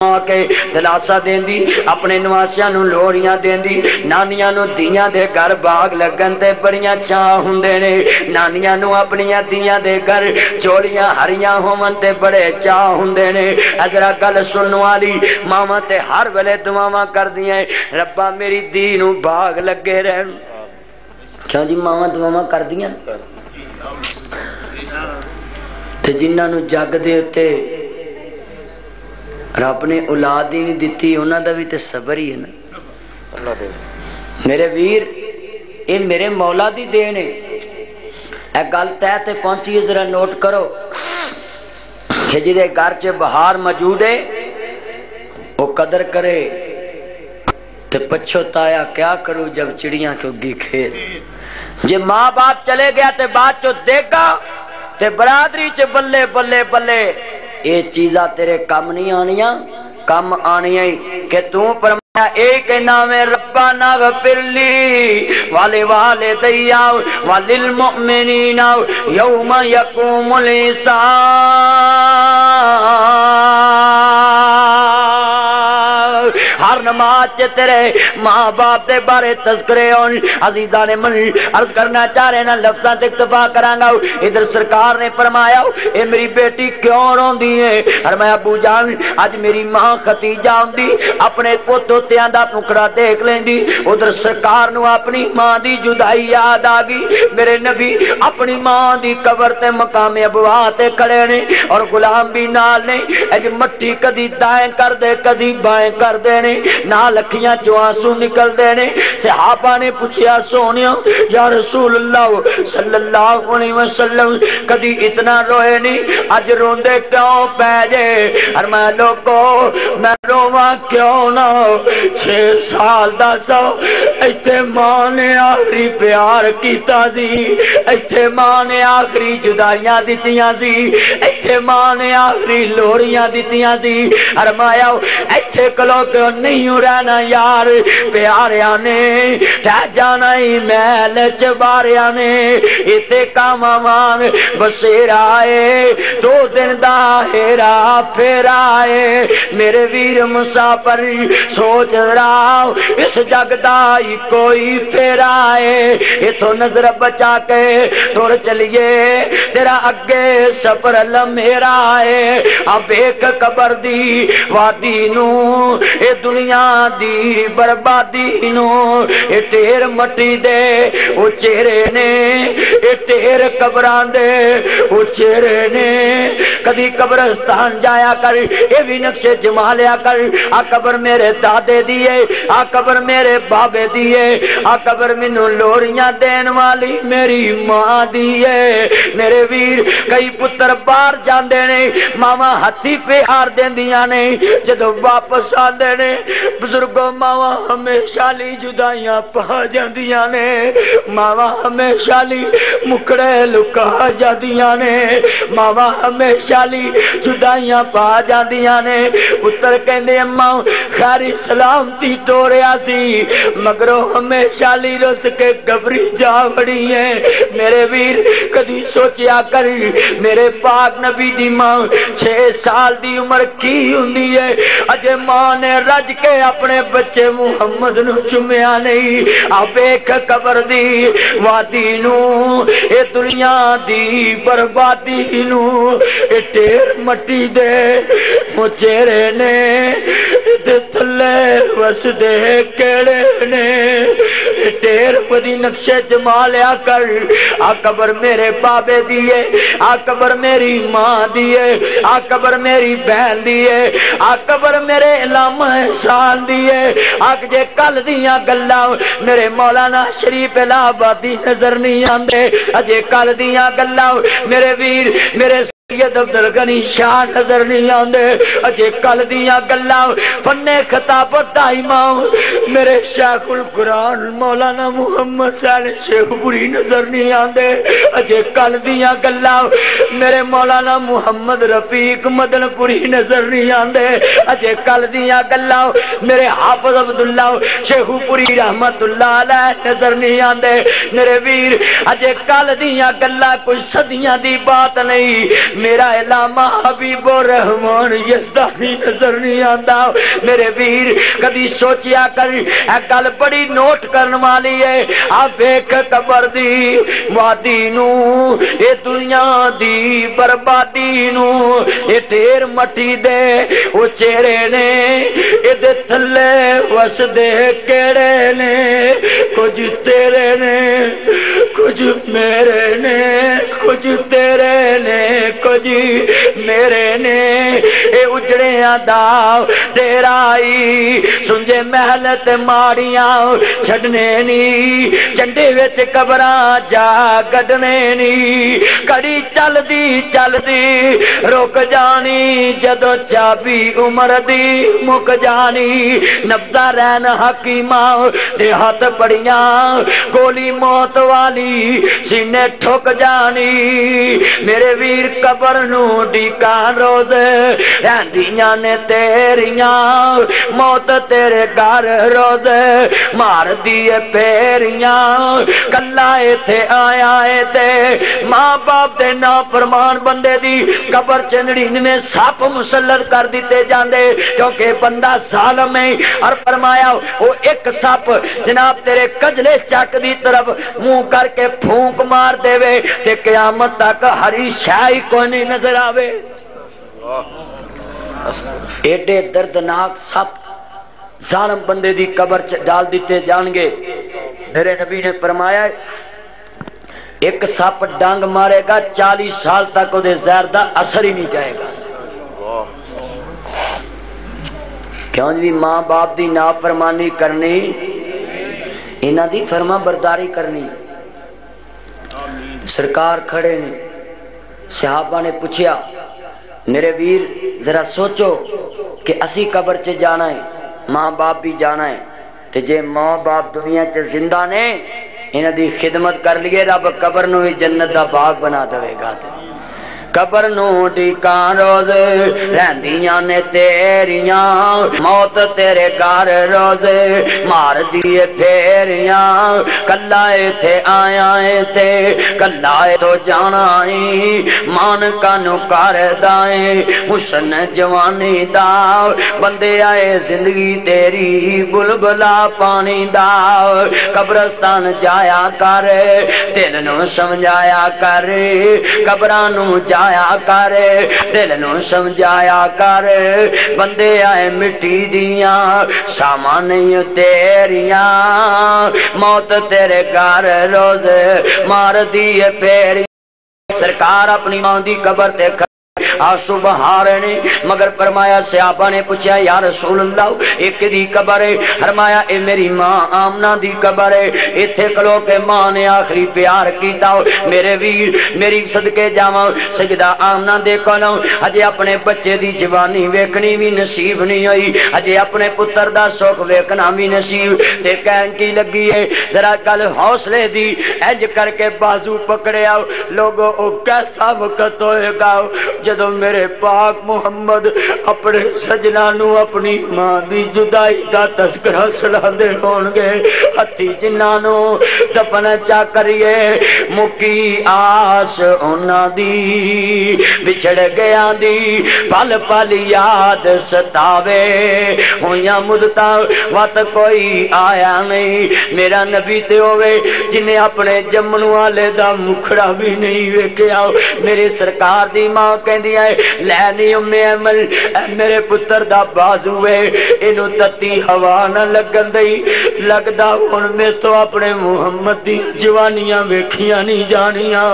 کے دلاسا دیندی اپنے نواسیاں نو لوڑیاں دیندی نانیاں نو دیاں دے گھر باغ لگن تے بڑیاں چاہ ہوندے نے نانیاں نو اپنیاں دیاں دے گھر چوڑیاں ہریاں ہوون تے بڑے چاہ ہوندے نے ادرا گل سنن والی ماواں تے ہر ویلے دعاواں کردیاں ربا میری دی نو باغ لگے رہن کیوں جی ماواں دعاواں کردیاں تے جنہاں نو جگ دے اتے رب نے اولاد ہی نہیں دیتی انہاں دا بھی تے صبر ہی ہے نا میرے ویر یہ میرے مولا دی دین ہے اے گل تے پہنچی ہے ذرا نوٹ کرو کہ جدے گھر چ بہار موجود ہے وہ قدر کرے تے پچھتایا کیا کروں جب چڑیاں چگی کھیت جے ماں باپ چلے گیا تے بعد چو دیکھا تے برادری چ بلے بلے بلے یہ چیزاں تیرے کم نہیں آنیاں کم آنیاں کہ تو فرمایا ایک نام ربنا غفر لی ولوالدی وللمؤمنین یوم یقوم الحساب ہر نماز چ تیرے ماں باپ دے بارے تذکرے ہون عزیزان من عرض کرنا چاہ رہے نا لفظاں تے اکتفا کراں گا ادھر سرکار نے فرمایا اے میری بیٹی کیوں روندی ہے فرمایا ابو جان اج میری ماں ختیجہ ہوندی اپنے پوتوتیاں دا ٹکڑا دیکھ لیندی ادھر سرکار نو اپنی ماں دی جدائی یاد آ گئی میرے نبی اپنی ماں دی قبر تے مقام ابوا تے کھڑے نے اور غلام بھی نال نے اج مٹی کدی دائیں کر دے کدی بائیں کر دے نے نال اکھیاں چوں آنسو نکل دے نے صحابہ نے پوچھیا سونیا یا رسول اللہ صلی اللہ علیہ وسلم کدی اتنا روئے نہیں اج روندے کیوں پے جے فرمایا لوگو میں رواں کیوں نہ 6 سال دا سو ایتھے ماں نے آخری پیار کیتا سی ایتھے ماں نے آخری جدائیاں دتیاں سی ایتھے ماں نے آخری لوڑیاں دتیاں سی فرمایا ایتھے کلو کیوں نہیں رہنا یار پیاریاں نے ٹہ جانا ہی محل چ باریاں نے ایتھے کاماں بسیرا آئے 2 دن دا ہیرا پھر آئے میرے ویر مسافر سوچ رہا اس جگ دا ہی کوئی پھر آئے اتھو نظر بچا کے تر چلیے تیرا اگے سفر لمیرا ہے اب ایک قبر دی وادی نو اے دنیا دی بربادی نو اے ٹیر مٹی دے او چہرے نے اے ٹیر قبران دے او چہرے نے کدی قبرستان جایا کر اے بھی نقشے جما لیا کر آ قبر میرے دادے دیے آ قبر میرے بابے دیے آ قبر مینوں لوڑیاں دین والی میری ماں دیے میرے ویر کئی پتر باہر جاندے نے ماواں ہتھی پیار دیندیاں نے جدوں واپس آندے نے بزرگوں ماواں ہمیشہ لی جدائیاں پا جاندیاں نے ماواں ہمیشہ لی مکڑے لکا جاندیاں نے ماواں ہمیشہ لی جدائیاں پا جاندیاں نے پتر کہندے اماں خیری سلامتی ٹوریا سی مگروں ہمیشہ لی رس کے گبری جا بڑی ہیں میرے ویر کدی سوچیا کر میرے پاک نبی دی ماں 6 سال دی عمر کی ہوندی ہے اجے ماں نے رج کے اپنے بچے محمد نو چومیا نہیں اب ایک قبر دی وادی نو اے دنیا دی بربادی نو اے ٹیر مٹی دے چہرے نے تے تھلے وس دے کیڑے نے ٹیر پدی نقشے جما لیا کر آ قبر میرے بابے دیے آ قبر میری ماں دیے آ قبر میری بہن دیے آ قبر میرے علامہ احسان دیے آگ جے کل دیاں گلاں میرے مولانا شریف الہآبادی نظر نہیں آندے اجے کل دیاں گلاں میرے ویر میرے سید عبدالغنی شاہ نظر نہیں آندے اجے کل دیاں گلاں فن خطابت دا امام میرے شیخ القرآن مولانا محمد صالح شیخ پوری نظر نہیں آندے اجے کل دیاں گلاں میرے مولانا محمد رفیق مدن پوری نظر نہیں آندے اجے کل دیاں گلاں میرے حافظ عبداللہ شیخ پوری رحمت اللہ علیہ نظر نہیں آندے میرے ویر اجے کل دیاں گلاں کوئی صدیاں دی بات نہیں میرا علامہ حبیب الرحمان یزدانی نظر نہیں آتا میرے ویر کدی سوچیا کر اے گل بڑی نوٹ کرن والی ہے آ ویکھ قبر دی وادی نو اے دنیا دی بربادی نو اے ڈھیر مٹی دے او چہرے نے اے دے تھلے وس دے کیڑے نے کچھ تیرے نے کچھ میرے نے کچھ تیرے نے کچھ میرے نے اے اجڑیاں دا ڈیرائی سنجے محل تے ماڑیاں چھڈنے نی جنڈے وچ قبراں جا گڈنے نی کڑی چل دی رک جانی جدو چابی عمر دی مک جانی نبضہ رہن حکیماں دے ہاتھ پڑیاں گولی موت والی سینے ٹھک جانی میرے ویر قبر نو ڈیکان روز رہندیاں نے تیریاں موت تیرے گھر روز مار دیے پیریاں کلا ایتھے آیا اے تے ماں باپ دے نافرمان بندے دی قبر چنڑین میں سپ مسلط کر دیتے جاندے کیونکہ بندہ ظالم ہے اور فرمایا وہ ایک سپ جناب تیرے کجلے چک دی طرف منہ کر کے پھونک مار دے وے تے قیامت تک ہری شائی کوئی نہیں نظر آوے ایڈے دردناک سپ ظالم بندے دی قبر ڈال دیتے جان گے میرے نبی نے فرمایا ایک سپ ڈانگ مارے گا 40 سال تک وہ زہر دا اثر ہی نہیں جائے گا کیوں جی ماں باپ دی نافرمانی کرنی انہاں دی فرما برداری کرنی سرکار کھڑے نے صحابہ نے پوچھیا میرے ویر ذرا سوچو کہ اسی قبر چ جانا ہے ماں باپ بھی جانا ہے تے جے ماں باپ دنیا چ زندہ نے انہاں دی خدمت کر لیے رب قبر نو ہی جنت دا باغ بنا دے گا قبر نو ٹھکان روز رہندیاں نے تیریاں موت تیرے گھر روز مار دیے پھیریاں کلا ایتھے آیا اے تے کلا اے تو جانا اے مان کانو کر دائیں حسن جوانی دا بندے آئے زندگی تیری بلبلا پانی دا قبرستان جایا کر دل نو سمجھایا کر قبرانو جایا کر دل نو سمجھایا کر بندے آئے مٹی دیاں سامان نہیں تیریاں موت تیرے گھر روز مار دیے پیری سرکار اپنی ماں دی قبر تے آنسو بہا رہے نے مگر فرمایا صحابہ نے پوچھا یا رسول اللہ ایک دی قبر ہے فرمایا اے میری ماں آمنہ دی قبر ہے ایتھے کلو کہ ماں نے آخری پیار کیتا میرے ویر میری صدقے جاواں سجدہ آمنہ دے کولوں اجے اپنے بچے دی جوانی ویکھنی بھی نصیب نہیں ہوئی اجے اپنے پتر دا سکھ ویکھنا بھی نصیب تے کہن کی لگی ہے ذرا گل حوصلے دی انج کر کے بازو پکڑے آؤ لوگو او کیسا وقت ہوئے گا جدو میرے پاک محمد اپنے سجنہ نو اپنی ماں دی جدائی دا تذکرہ سلاندے ہون گے ہتھی جنہاں نو دفن چا کریے مکی آس انہاں دی بچھڑ گیا دی پل پل یاد ستاوے ہویاں مدتا وقت کوئی آیا نہیں میرا نبی تے ہوئے جنہیں اپنے جمن والے دا مکھڑا بھی نہیں ویکھیا میرے سرکار دی ماں کہندی ہے لینی ام عمل میرے پتر دا بازو ہے انہوں تتی ہوا نہ لگن دئی لگدا ہن میں تو اپنے محمد دی جوانیاں ویکھیاں نہیں جانیاں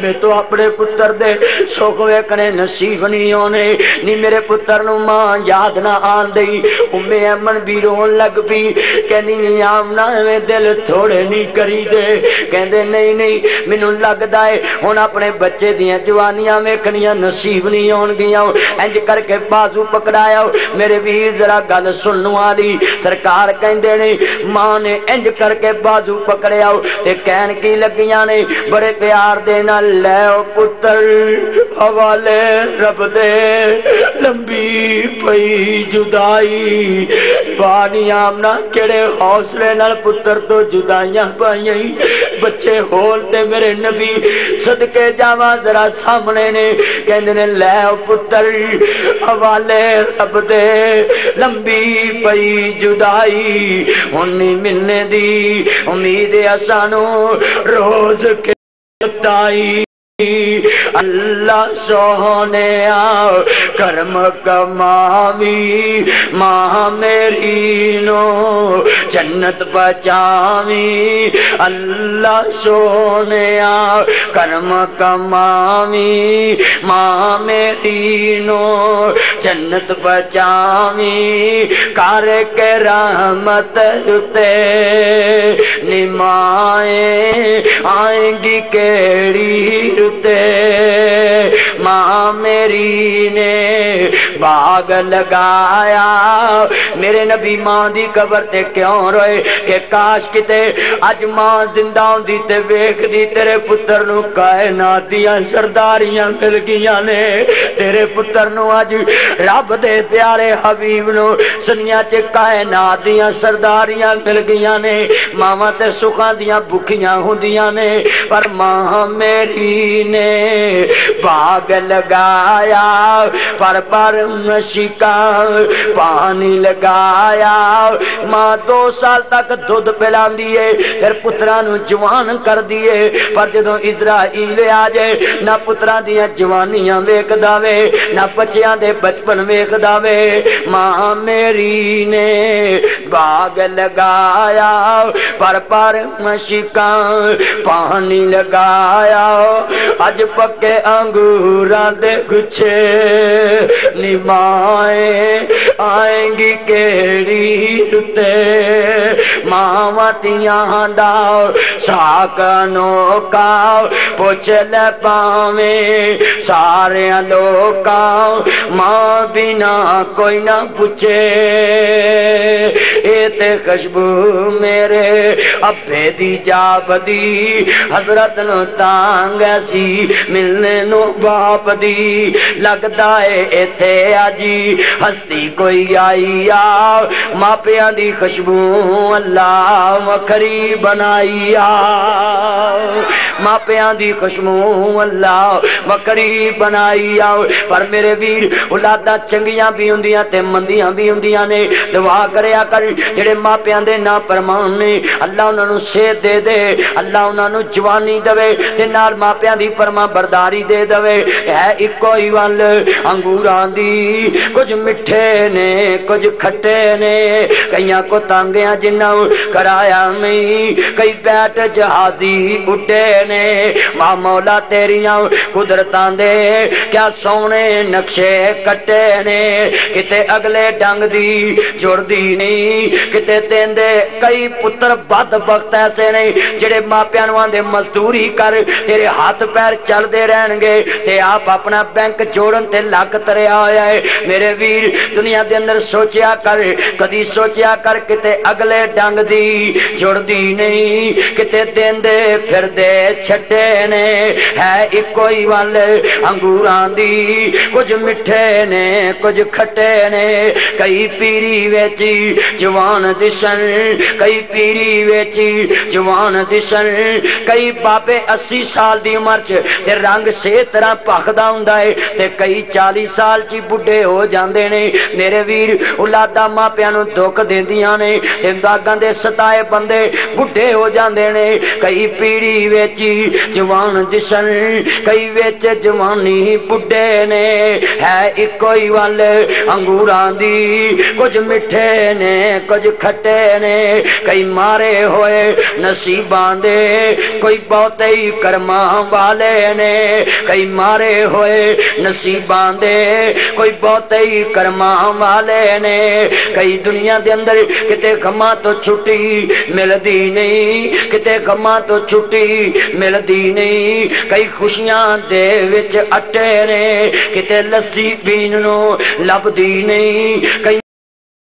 میں تو اپنے پتر دے سکھ ویکھنے نصیب نہیں ہونے نہیں میرے پتر نو ماں یاد نہ آن دئی ام عمل بھی رون لگ پی کہندی نہیں آمنا میں دل تھوڑے نہیں کری دے کہندے نہیں مینوں لگدا ہے ہن اپنے بچے دیاں جوانیاں ویکھنیاں نصیب نہیں ہون گیاں انج کر کے بازو پکڑایا میرے ویر ذرا گل سنن والی سرکار کہندے نے ماں نے انج کر کے بازو پکڑیا تے کہن کی لگیاں نے بڑے پیار دے نال لے او پتر حوالے رب دے لمبی پئی جدائی پانی آمنا کیڑے حوصلے نال پتر تو جدائیاں پائیاں بچے ہول تے میرے نبی صدقے جاواں ذرا سامنے نے کہندے نے لے او پتر حوالے رب دے لمبی پئی جدائی ہونی ملنے دی امید اسانو روز کے تائی اللہ سونے کرم کماوی ماں میری نو جنت بچاوی اللہ سونے کرم کماوی ماں میری نو جنت بچاوی کار کے رحمت تے نمائیں آئیں گی کیڑی ماں میری نے باغ لگایا میرے نبی ماں دی قبر تے کیوں روئے کہ کاش کتے اج ماں زندہ ہوندی تے ویکھ دی تیرے پتر نو کائنات دیاں سرداریاں مل گیاں نے تیرے پتر نو اج رب دے پیارے حبیب نو سنیا چ کائنات دیاں سرداریاں مل گیاں نے ماواں تے سکھاں دیاں بھکھیاں ہوندیاں نے پر ماں میری نے باغ لگایا پر نشکا پانی لگایا ماں 2 سال تک دودھ پلاندی ہے پھر پتراں نو جوان کر دیے پر جدوں اسرائیل آ جائے نہ پتراں دیاں جوانیاں ویکھدا وے نہ بچیاں دے بچپن ویکھدا وے ماں میری نے باغ لگایا پر نشکا پانی لگایا اج پکے انگوراں دے گچھے نمائیں آئیں گی کیڑی تے ماواں تیاں دا ساکنوں کا پوچھ لے پاویں سارے لوکاں ماں بنا کوئی نہ پوچھے اے تے خوشبو میرے ابے دی جا بدی حضرت نو تانگ ایسی ملنے نو باپ دی لگدا ہے ایتھے آجی ہستی کوئی آئی آ ماپیاں دی خوشبو اللہ وکھری بنائی آ ماپیاں دی خوشبو اللہ وکھری بنائی آ پر میرے ویر اولاداں چنگیاں بھی ہوندیاں تے مندیاں بھی ہوندیاں نے دعا کریا کر جڑے ماپیاں دے نافرمان نے اللہ انہاں نو صحت دے دے اللہ انہاں نو جوانی دے تے نال ماپیاں دی فرما برداری دے دے ہے اکو ہی ول انگوراں دی کچھ مٹھے نے کچھ کھٹے نے کئیاں کو تانگیاں جنہاں کرایا نہیں کئی بیٹھ جہازی اٹھے نے ماں مولا تیریاں قدرتاں دے کیا سونے نقشے کٹے نے کتے اگلے ڈنگ دی جوڑ دی نہیں کتے تیندے کئی پتر بد بخت ایسے نہیں جڑے ماپیاں نو آندے مزدوری کر تیرے ہاتھ پیر چل دے رہن گے تے آپ اپنا بینک جوڑن تے لاکھ تریا ہویا ہے میرے ویر دنیا دے اندر سوچیا کر کدی سوچیا کر کتے اگلے ڈنگ دی جوڑ دی نہیں کتے دین دے پھر دے چھٹے نے ہے اکو ہی ول انگوراں دی کچھ مٹھے نے کچھ کھٹے نے کئی پیری ویچی جوان دشن کئی پیری ویچی جوان دشن کئی بابے 80 سال دی عمر چ تے رنگ سے طرح پخدا ہوندا ہے تے کئی 40 سال چ بڈھے ہو جاندے نے میرے ویر اولاداں ماپیاں نو دکھ دیندیاں نے تے داغاں دے ستائے بندے بڈھے ہو جاندے نے کئی پیڑی ویچی جوان دشن کئی ویچ جوانی بڈھے نے ہے اکو ہی ول انگوراں دی کچھ مٹھے نے کچھ کھٹے نے کئی مارے ہوئے نصیباں دے کوئی بہت ہی کرماں والے نے کئی مارے ہوئے نصیباں دے کوئی بہت ہی کرماں والے نے کئی دنیا دے اندر کتے غماں تو چھٹی ملدی نہیں کتے غماں تو چھٹی ملدی نہیں کئی خوشیاں دے وچ اٹے نے کتے لسی پین نو لبدی نہیں کئی